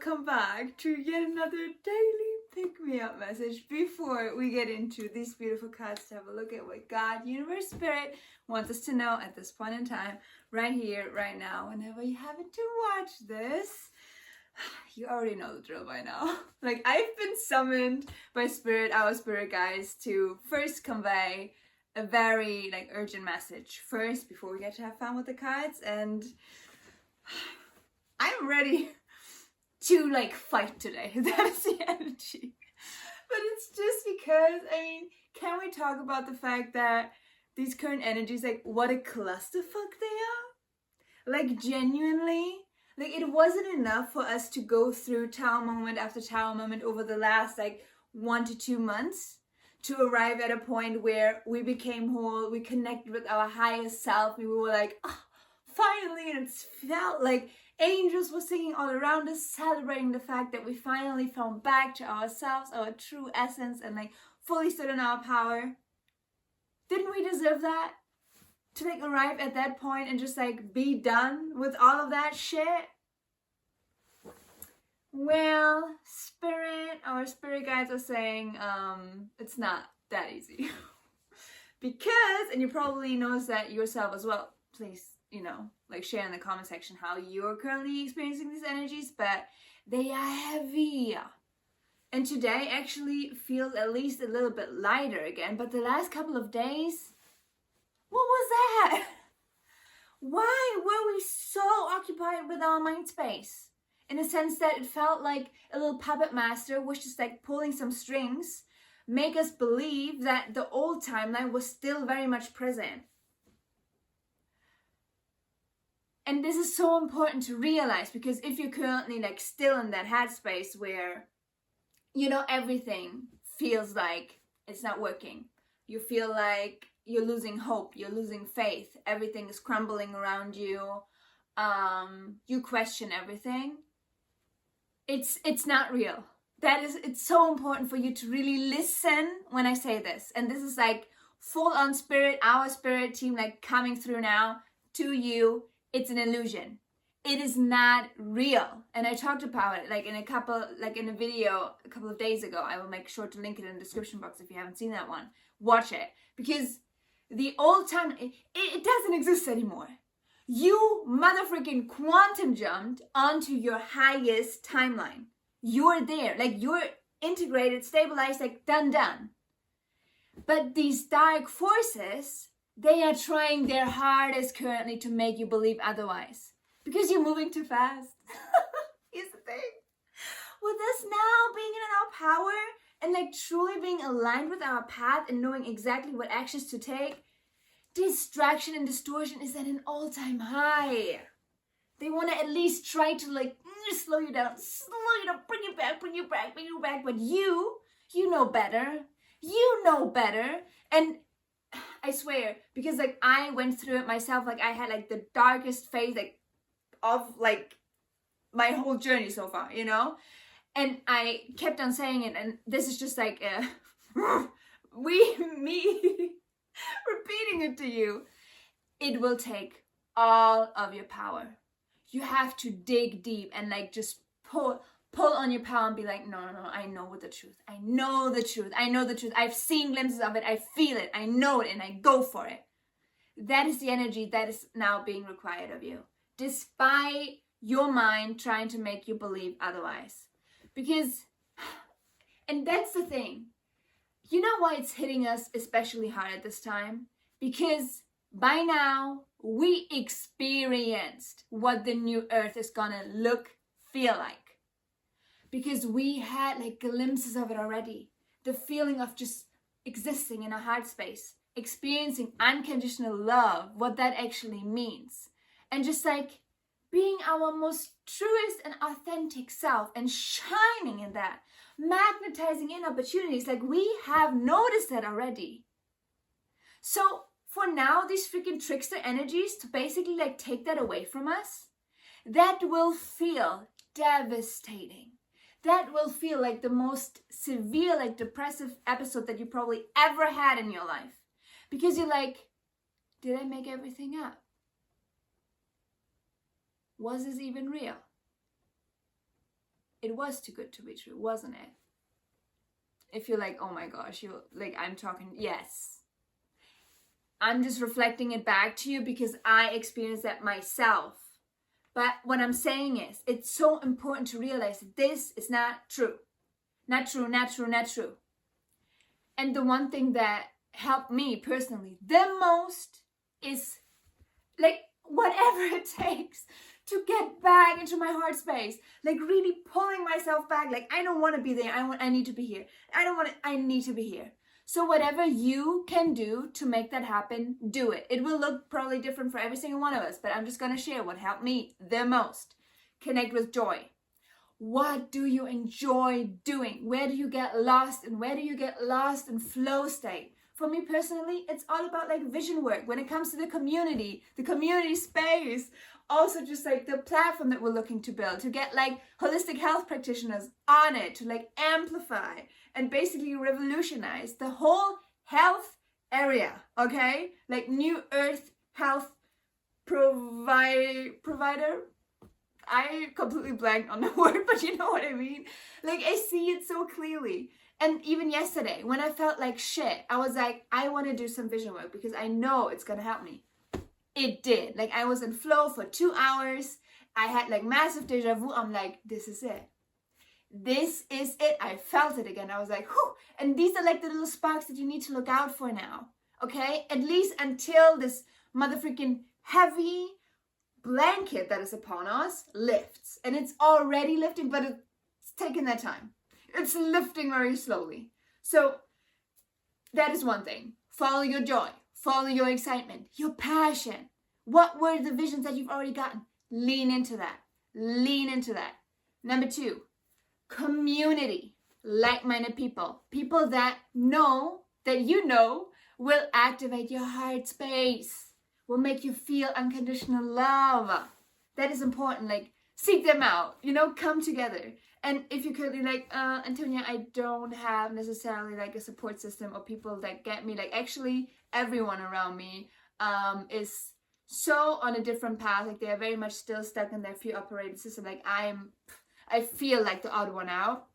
welcome back to yet another daily pick-me-up message. Before we get into these beautiful cards to have a look at what God, Universe, Spirit wants us to know at this point in time, right here, right now, whenever you happen to watch this, you already know the drill by now. Like, I've been summoned by Spirit, our Spirit guides, to first convey a very urgent message first before we get to have fun with the cards, and I'm ready to fight today. That is the energy. But it's just because, can we talk about the fact that these current energies, what a clusterfuck they are? Genuinely, it wasn't enough for us to go through tower moment after tower moment over the last 1 to 2 months to arrive at a point where we became whole, we connected with our highest self, we were finally, and it felt like angels were singing all around us, celebrating the fact that we finally found back to ourselves, our true essence, and fully stood in our power. Didn't we deserve that? To arrive at that point and just be done with all of that shit? Well, our spirit guides are saying it's not that easy. Because, and you probably notice that yourself as well, please, share in the comment section how you're currently experiencing these energies, but they are heavy. And today actually feels at least a little bit lighter again, but the last couple of days, what was that? Why were we so occupied with our mind space? In a sense that it felt like a little puppet master was just pulling some strings, make us believe that the old timeline was still very much present. And this is so important to realize, because if you're currently still in that headspace where, everything feels like it's not working. You feel like you're losing hope, you're losing faith, everything is crumbling around you, you question everything. It's not real. It's so important for you to really listen when I say this. And this is full on spirit, our spirit team coming through now to you. It's an illusion. It is not real. And I talked about it in a video a couple of days ago. I will make sure to link it in the description box if you haven't seen that one. Watch it. Because the old time, it doesn't exist anymore. You motherfucking quantum jumped onto your highest timeline. You're there. You're integrated, stabilized, done. But these dark forces, they are trying their hardest currently to make you believe otherwise. Because you're moving too fast. Here's the thing. With us now being in our power and truly being aligned with our path and knowing exactly what actions to take, distraction and distortion is at an all-time high. They want to at least try to slow you down, bring you back. But you know better. You know better. And I swear, because I went through it myself, I had the darkest phase of my whole journey so far, and I kept on saying it, and this is just me repeating it to you. It will take all of your power. You have to dig deep and just pull on your power and be no, I know the truth. I know the truth. I've seen glimpses of it. I feel it. I know it, and I go for it. That is the energy that is now being required of you, despite your mind trying to make you believe otherwise. Because, and that's the thing, you know why it's hitting us especially hard at this time? Because by now we experienced what the new earth is gonna feel like. Because we had glimpses of it already. The feeling of just existing in a heart space, experiencing unconditional love, what that actually means. And just being our most truest and authentic self and shining in that, magnetizing in opportunities. We have noticed that already. So for now, these freaking trickster energies to basically take that away from us, that will feel devastating. That will feel like the most severe, depressive episode that you probably ever had in your life. Because you're did I make everything up? Was this even real? it was too good to be true, wasn't it? If you're like, oh my gosh, you're like, I'm talking, yes. I'm just reflecting it back to you because I experienced that myself. But what I'm saying is, it's so important to realize that this is not true. Not true, not true, not true. And the one thing that helped me personally the most is like whatever it takes to get back into my heart space, like really pulling myself back. Like, I don't want to be there. I need to be here. I need to be here. So whatever you can do to make that happen, do it. It will look probably different for every single one of us, but I'm just going to share what helped me the most. Connect with joy. What do you enjoy doing? Where do you get lost? And where do you get lost in flow state? For me personally, it's all about like vision work. When it comes to the community space, also just like the platform that we're looking to build, to get like holistic health practitioners on it, to like amplify and basically revolutionize the whole health area, okay? Like new earth health provider. I completely blanked on the word, but you know what I mean? Like, I see it so clearly. And even yesterday, when I felt like shit, I was like, I want to do some vision work because I know it's going to help me. It did. Like, I was in flow for 2 hours. I had like massive deja vu. I'm like, this is it. This is it. I felt it again. I was like, whew. And these are like the little sparks that you need to look out for now. Okay? At least until this motherfucking heavy blanket that is upon us lifts. And it's already lifting, but it's taking that time. It's lifting very slowly. So that is one thing. Follow your joy. Follow your excitement. Your passion. What were the visions that you've already gotten? Lean into that. Lean into that. Number 2, community. Like-minded people. People that know that you know will activate your heart space. Will make you feel unconditional love. That is important. Like, seek them out. You know, come together. And if you're currently like, Antonia, I don't have necessarily like a support system or people that get me, like actually everyone around me is so on a different path. Like, they are very much still stuck in their fear operating system. Like, I feel like the odd one out.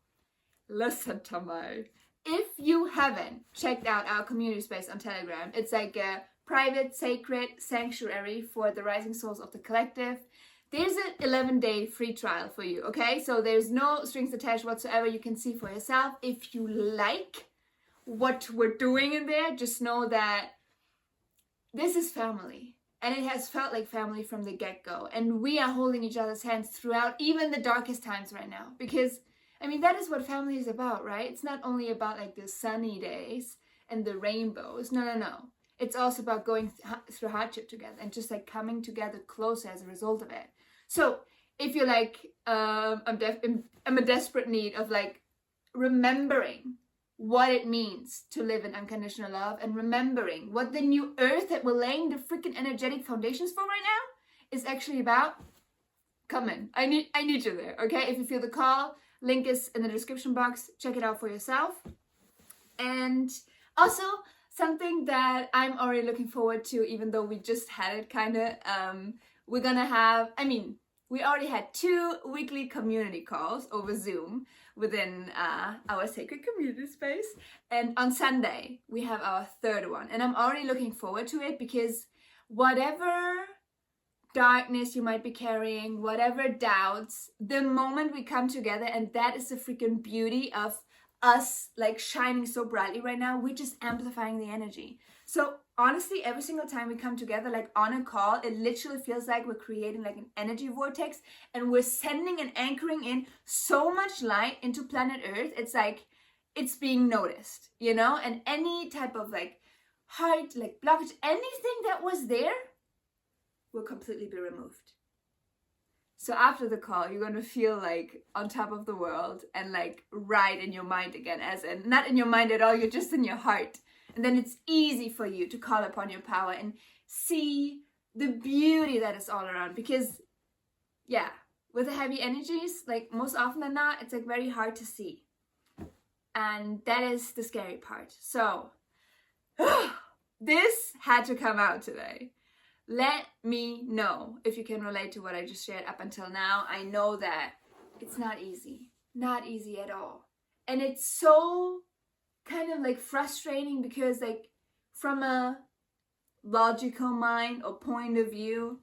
Listen to me. If you haven't checked out our community space on Telegram, it's like a private, sacred sanctuary for the rising souls of the collective. There's an 11-day free trial for you, okay? So there's no strings attached whatsoever. You can see for yourself. If you like what we're doing in there, just know that this is family. And it has felt like family from the get-go. And we are holding each other's hands throughout even the darkest times right now. Because, I mean, that is what family is about, right? It's not only about like the sunny days and the rainbows. No. It's also about going through hardship together and just like coming together closer as a result of it. So if you're like, I'm in desperate need of like remembering what it means to live in unconditional love and remembering what the new earth that we're laying the freaking energetic foundations for right now is actually about, come in. I need you there, okay? If you feel the call, link is in the description box. Check it out for yourself. And also, something that I'm already looking forward to, even though we just had it kind of, we're gonna have, we already had 2 weekly community calls over Zoom within our sacred community space. And on Sunday, we have our 3rd one. And I'm already looking forward to it because whatever darkness you might be carrying, whatever doubts, the moment we come together, and that is the freaking beauty of us like shining so brightly right now, we're just amplifying the energy. So honestly, every single time we come together like on a call, it literally feels like we're creating like an energy vortex, and we're sending and anchoring in so much light into planet Earth. It's like it's being noticed, you know? And any type of like heart, like blockage, anything that was there will completely be removed. So after the call, you're going to feel like on top of the world and like right in your mind again, as in not in your mind at all, you're just in your heart. And then it's easy for you to call upon your power and see the beauty that is all around. Because yeah, with the heavy energies, like most often than not, it's like very hard to see. And that is the scary part. So this had to come out today. Let me know if you can relate to what I just shared up until now. I know that it's not easy. not easy at all. And it's so kind of like frustrating because like from a logical mind or point of view,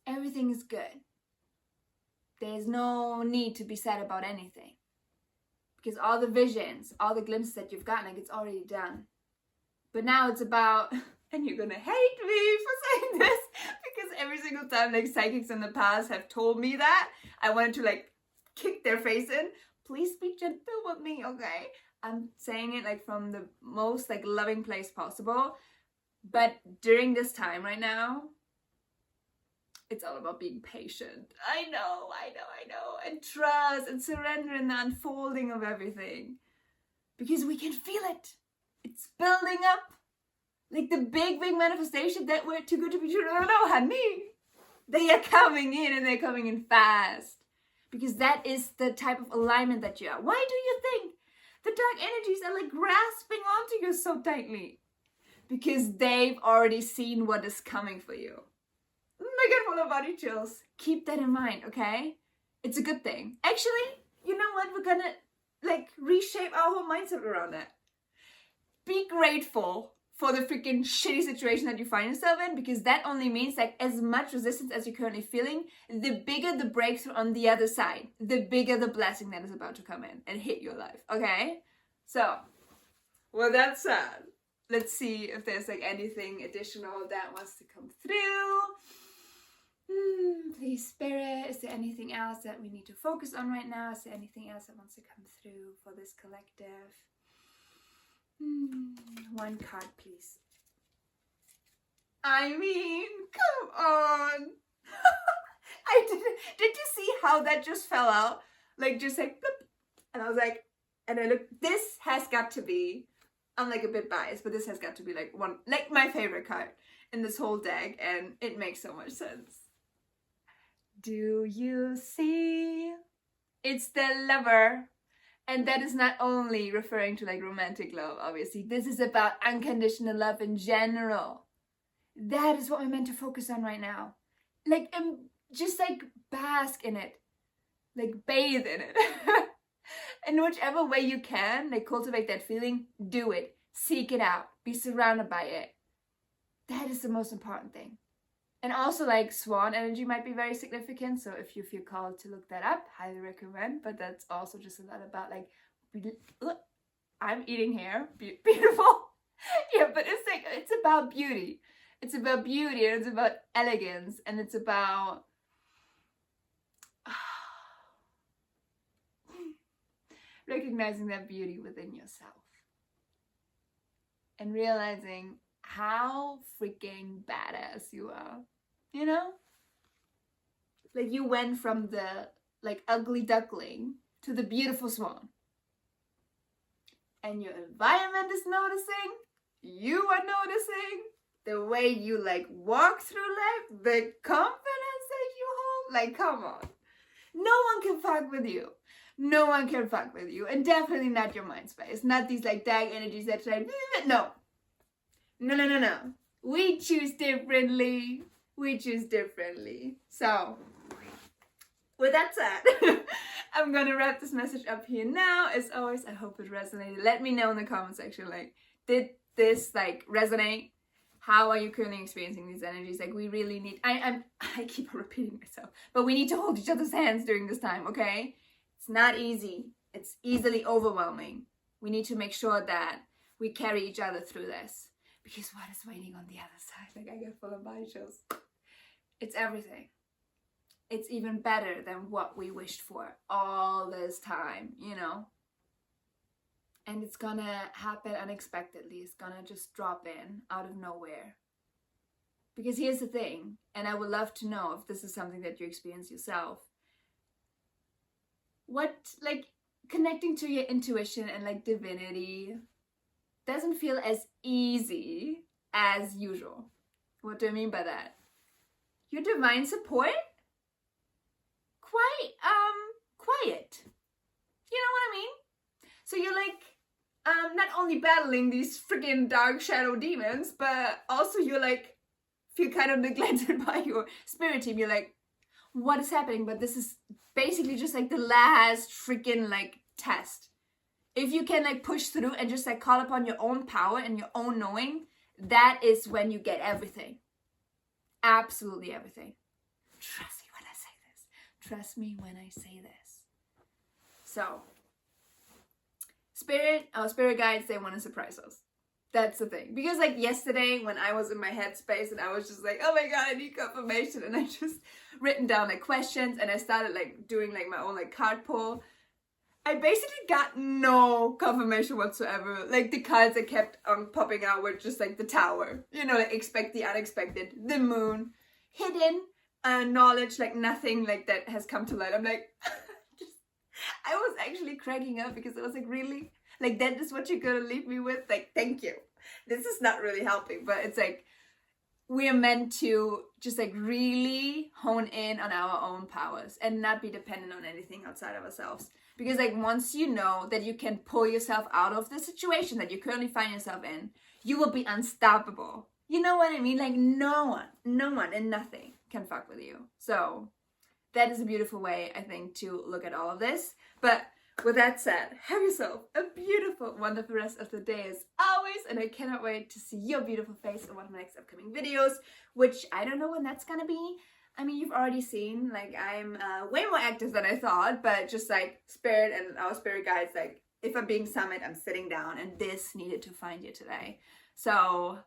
everything is good. There's no need to be sad about anything. Because all the visions, all the glimpses that you've gotten, like it's already done. But now it's about, and you're gonna hate me for saying this, because every single time like psychics in the past have told me that, I wanted to like kick their face in. Please be gentle with me, okay? I'm saying it like from the most like loving place possible. But during this time right now, it's all about being patient. I know. And trust and surrender in the unfolding of everything. Because we can feel it. It's building up. Like the big manifestation that we're too good to be true. No, honey. They are coming in and they're coming in fast. Because that is the type of alignment that you are. Why do you think the dark energies are like grasping onto you so tightly? Because they've already seen what is coming for you. I get full of body chills. Keep that in mind, okay? It's a good thing. Actually, you know what? We're gonna like reshape our whole mindset around that. Be grateful for the freaking shitty situation that you find yourself in, because that only means like as much resistance as you're currently feeling, the bigger the breakthrough on the other side, the bigger the blessing that is about to come in and hit your life, okay? So, with that said, let's see if there's like anything additional that wants to come through. Please, Spirit, is there anything else that we need to focus on right now? Is there anything else that wants to come through for this collective? One card, please. I mean, come on. Did you see how that just fell out? Like, just like, bloop. And I was like, and I looked, this has got to be, I'm like a bit biased, but this has got to be like one, like my favorite card in this whole deck, and it makes so much sense. Do you see? It's the Lover. And that is not only referring to like romantic love, obviously. This is about unconditional love in general. That is what we're meant to focus on right now. Like, just like bask in it. Like bathe in it. In whichever way you can, like cultivate that feeling, do it. Seek it out. Be surrounded by it. That is the most important thing. And also like swan energy might be very significant. So if you feel called to look that up, highly recommend. But that's also just a lot about like, look, I'm eating here. Beautiful. Yeah, but it's like, it's about beauty. It's about beauty and it's about elegance. And it's about recognizing that beauty within yourself. And realizing how freaking badass you are. You know? Like you went from the like ugly duckling to the beautiful swan. And your environment is noticing. You are noticing. The way you like walk through life. The confidence that you hold. Like, come on. No one can fuck with you. No one can fuck with you. And definitely not your mind space. Not these like dark energies that try. No. No. We choose differently. We choose differently. So, with that said, I'm gonna wrap this message up here now. As always, I hope it resonated. Let me know in the comment section, like, did this like resonate? How are you currently experiencing these energies? Like, we really need, I keep repeating myself, but we need to hold each other's hands during this time, okay? It's not easy. It's easily overwhelming. We need to make sure that we carry each other through this. Because what is waiting on the other side? Like, I get full of body chills. It's everything. It's even better than what we wished for all this time, you know? And it's gonna happen unexpectedly. It's gonna just drop in out of nowhere. Because here's the thing, and I would love to know if this is something that you experience yourself. What, like, connecting to your intuition and like divinity doesn't feel as easy as usual. What do I mean by that? Your divine support? Quite, quiet. You know what I mean? So you're like, not only battling these freaking dark shadow demons, but also you're like, feel kind of neglected by your spirit team. You're like, what is happening, but this is basically just like the last freaking like test. If you can like push through and just like call upon your own power and your own knowing, that is when you get everything. Absolutely everything. Trust me when I say this. Trust me when I say this. So, our spirit guides, they want to surprise us. That's the thing. Because like yesterday when I was in my headspace and I was just like, oh my god, I need confirmation, and I just written down like questions and I started like doing like my own like card pull. I basically got no confirmation whatsoever. Like the cards that kept on popping out were just like the Tower. You know, like expect the unexpected, the Moon, hidden knowledge, like nothing like that has come to light. I'm like, I was actually cracking up because I was like, really? Like that is what you're gonna leave me with? Like, thank you. This is not really helping, but it's like, we are meant to just like really hone in on our own powers and not be dependent on anything outside of ourselves. Because like once you know that you can pull yourself out of the situation that you currently find yourself in, you will be unstoppable. You know what I mean? Like no one and nothing can fuck with you. So that is a beautiful way, I think, to look at all of this. But with that said, have yourself a beautiful, wonderful rest of the day as always, and I cannot wait to see your beautiful face in one of my next upcoming videos, which I don't know when that's gonna be. I mean, you've already seen, like, I'm way more active than I thought, but just like spirit and our spirit guides, like, if I'm being summoned, I'm sitting down, and this needed to find you today. So,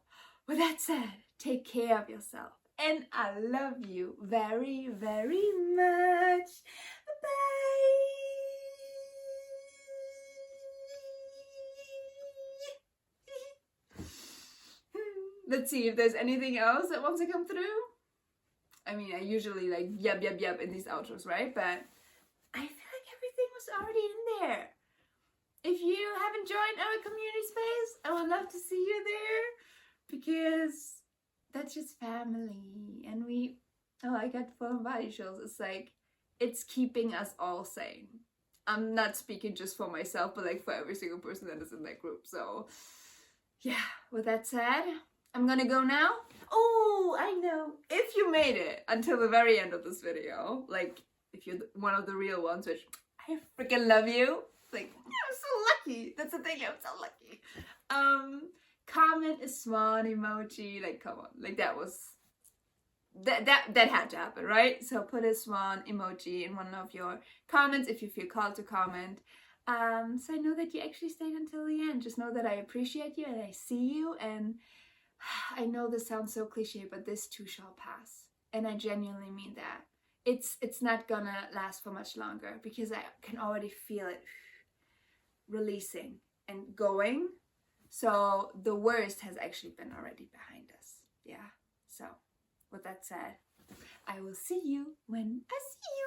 with that said, take care of yourself, and I love you very, very much. Bye! Let's see if there's anything else that wants to come through. I mean, I usually like yep in these outros, right? But I feel like everything was already in there. If you haven't joined our community space, I would love to see you there because that's just family. And I got full body chills. It's like, it's keeping us all sane. I'm not speaking just for myself, but like for every single person that is in that group. So yeah, with that said, I'm gonna go now. Oh, I know. If you made it until the very end of this video, like if you're one of the real ones, which I freaking love you. Like, I'm so lucky. That's the thing, I'm so lucky. Comment a swan emoji. Like, come on. Like that had to happen, right? So put a swan emoji in one of your comments if you feel called to comment. So I know that you actually stayed until the end. Just know that I appreciate you and I see you, and I know this sounds so cliche, but this too shall pass. And I genuinely mean that. It's not gonna last for much longer because I can already feel it releasing and going. So the worst has actually been already behind us. Yeah. So with that said, I will see you when I see you.